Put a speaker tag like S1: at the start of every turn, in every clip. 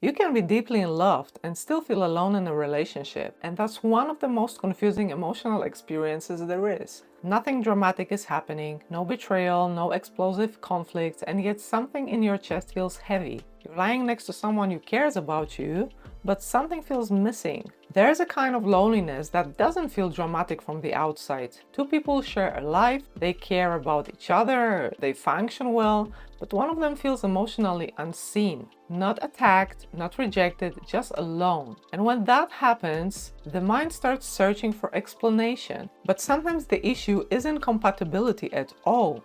S1: You can be deeply in love and still feel alone in a relationship, and that's one of the most confusing emotional experiences there is. Nothing dramatic is happening, no betrayal, no explosive conflicts, and yet something in your chest feels heavy. You're lying next to someone who cares about you, but something feels missing. There's a kind of loneliness that doesn't feel dramatic from the outside. Two people share a life, they care about each other, they function well, but one of them feels emotionally unseen. Not attacked, not rejected, just alone. And when that happens, the mind starts searching for explanation. But sometimes the issue isn't compatibility at all.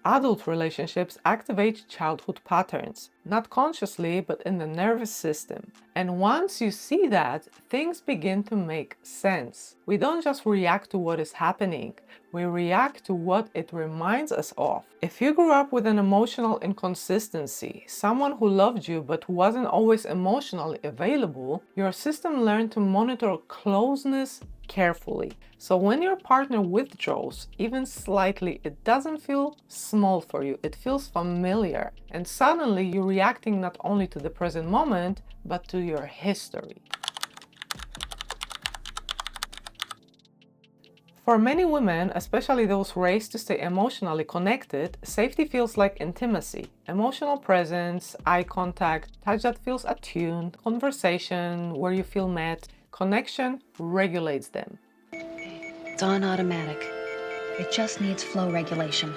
S1: Adult relationships activate childhood patterns, not consciously, but in the nervous system. And once you see that, things begin to make sense. We don't just react to what is happening, we react to what it reminds us of. If you grew up with an emotional inconsistency, someone who loved you but wasn't always emotionally available, your system learned to monitor closeness carefully. So when your partner withdraws, even slightly, it doesn't feel small for you, it feels familiar. And suddenly you're reacting not only to the present moment, but to your history. For many women, especially those raised to stay emotionally connected, safety feels like intimacy. Emotional presence, eye contact, touch that feels attuned, conversation where you feel met. Connection regulates them.
S2: It's on automatic. It just needs flow regulation.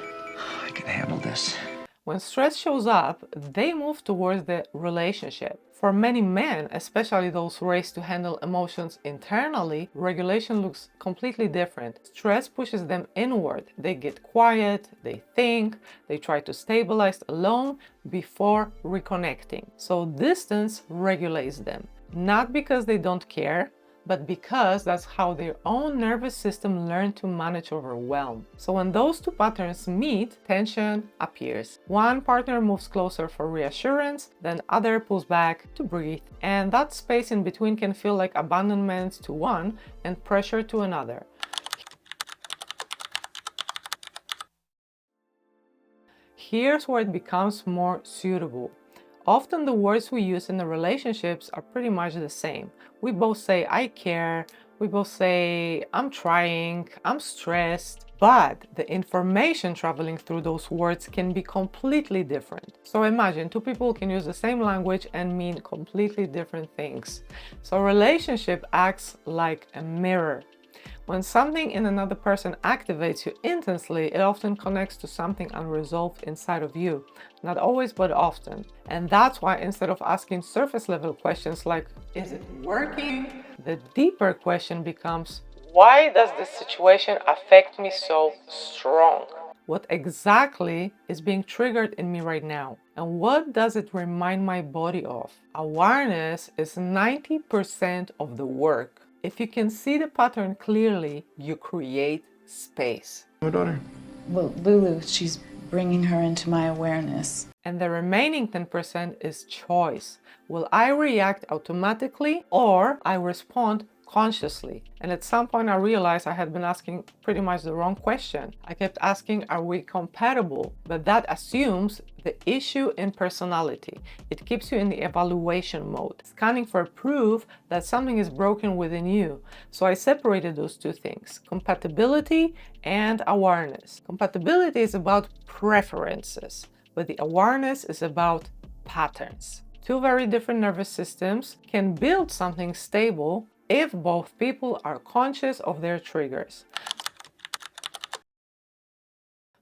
S3: I can handle this.
S1: When stress shows up, they move towards the relationship. For many men, especially those raised to handle emotions internally, regulation looks completely different. Stress pushes them inward. They get quiet, they think, they try to stabilize alone before reconnecting. So distance regulates them. Not because they don't care, but because that's how their own nervous system learned to manage overwhelm. So when those two patterns meet, tension appears. One partner moves closer for reassurance, then other pulls back to breathe. And that space in between can feel like abandonment to one and pressure to another. Here's where it becomes more suitable. Often the words we use in the relationships are pretty much the same. We both say, I care. We both say, I'm trying, I'm stressed. But the information traveling through those words can be completely different. So imagine two people can use the same language and mean completely different things. So a relationship acts like a mirror. When something in another person activates you intensely, it often connects to something unresolved inside of you. Not always, but often. And that's why instead of asking surface level questions like, is it working? The deeper question becomes, why does this situation affect me so strong? What exactly is being triggered in me right now? And what does it remind my body of? Awareness is 90% of the work. If you can see the pattern clearly, you create space.
S3: My daughter.
S4: Well, Lulu, she's bringing her into my awareness.
S1: And the remaining 10% is choice. Will I react automatically or I respond consciously? And at some point I realized I had been asking pretty much the wrong question. I kept asking, are we compatible? But that assumes the issue in personality. It keeps you in the evaluation mode, scanning for proof that something is broken within you. So I separated those two things, compatibility and awareness. Compatibility is about preferences, but the awareness is about patterns. Two very different nervous systems can build something stable if both people are conscious of their triggers.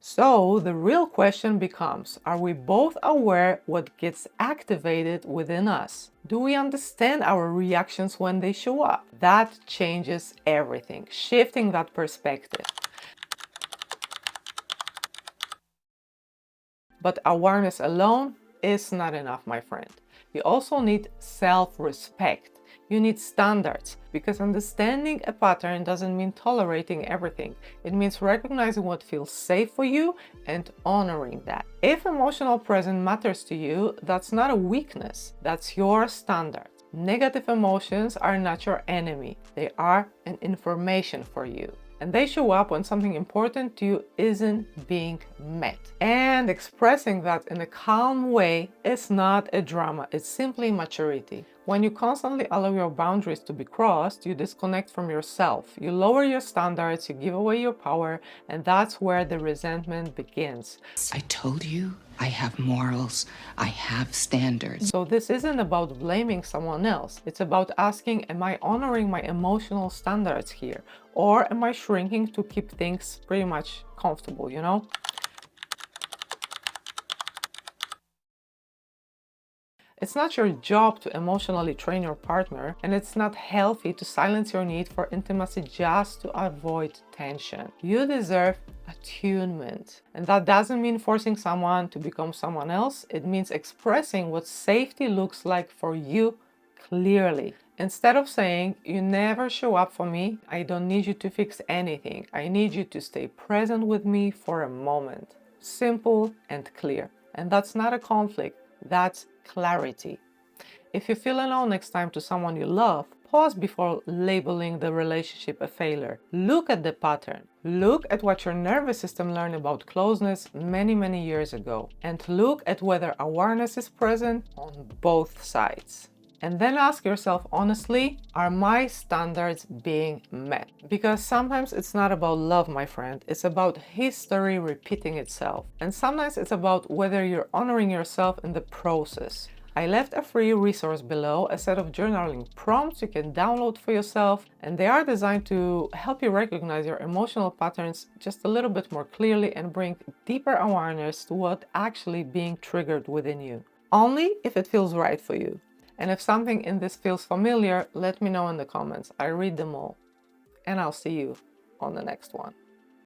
S1: So the real question becomes, are we both aware what gets activated within us? Do we understand our reactions when they show up? That changes everything, shifting that perspective. But awareness alone is not enough, my friend. You also need self-respect. You need standards, because understanding a pattern doesn't mean tolerating everything. It means recognizing what feels safe for you and honoring that. If emotional presence matters to you, that's not a weakness, that's your standard. Negative emotions are not your enemy. They are an information for you. and they show up when something important to you isn't being met. And expressing that in a calm way is not a drama, it's simply maturity. When you constantly allow your boundaries to be crossed, you disconnect from yourself. You lower your standards, you give away your power, and that's where the resentment begins.
S3: I told you I have morals, I have standards.
S1: So this isn't about blaming someone else. It's about asking, am I honoring my emotional standards here? Or am I shrinking to keep things pretty much comfortable, you know? It's not your job to emotionally train your partner, and it's not healthy to silence your need for intimacy just to avoid tension. You deserve attunement. And that doesn't mean forcing someone to become someone else. It means expressing what safety looks like for you clearly. Instead of saying, you never show up for me, I don't need you to fix anything. I need you to stay present with me for a moment. Simple and clear. And that's not a conflict. That's clarity. If you feel alone next time to someone you love, pause before labeling the relationship a failure. Look at the pattern. Look at what your nervous system learned about closeness many years ago. And look at whether awareness is present on both sides. And then ask yourself honestly, are my standards being met? Because sometimes it's not about love, my friend. It's about history repeating itself. And sometimes it's about whether you're honoring yourself in the process. I left a free resource below, a set of journaling prompts you can download for yourself, and they are designed to help you recognize your emotional patterns just a little bit more clearly and bring deeper awareness to what's actually being triggered within you. Only if it feels right for you. And if something in this feels familiar, let me know in the comments. I read them all. And I'll see you on the next one.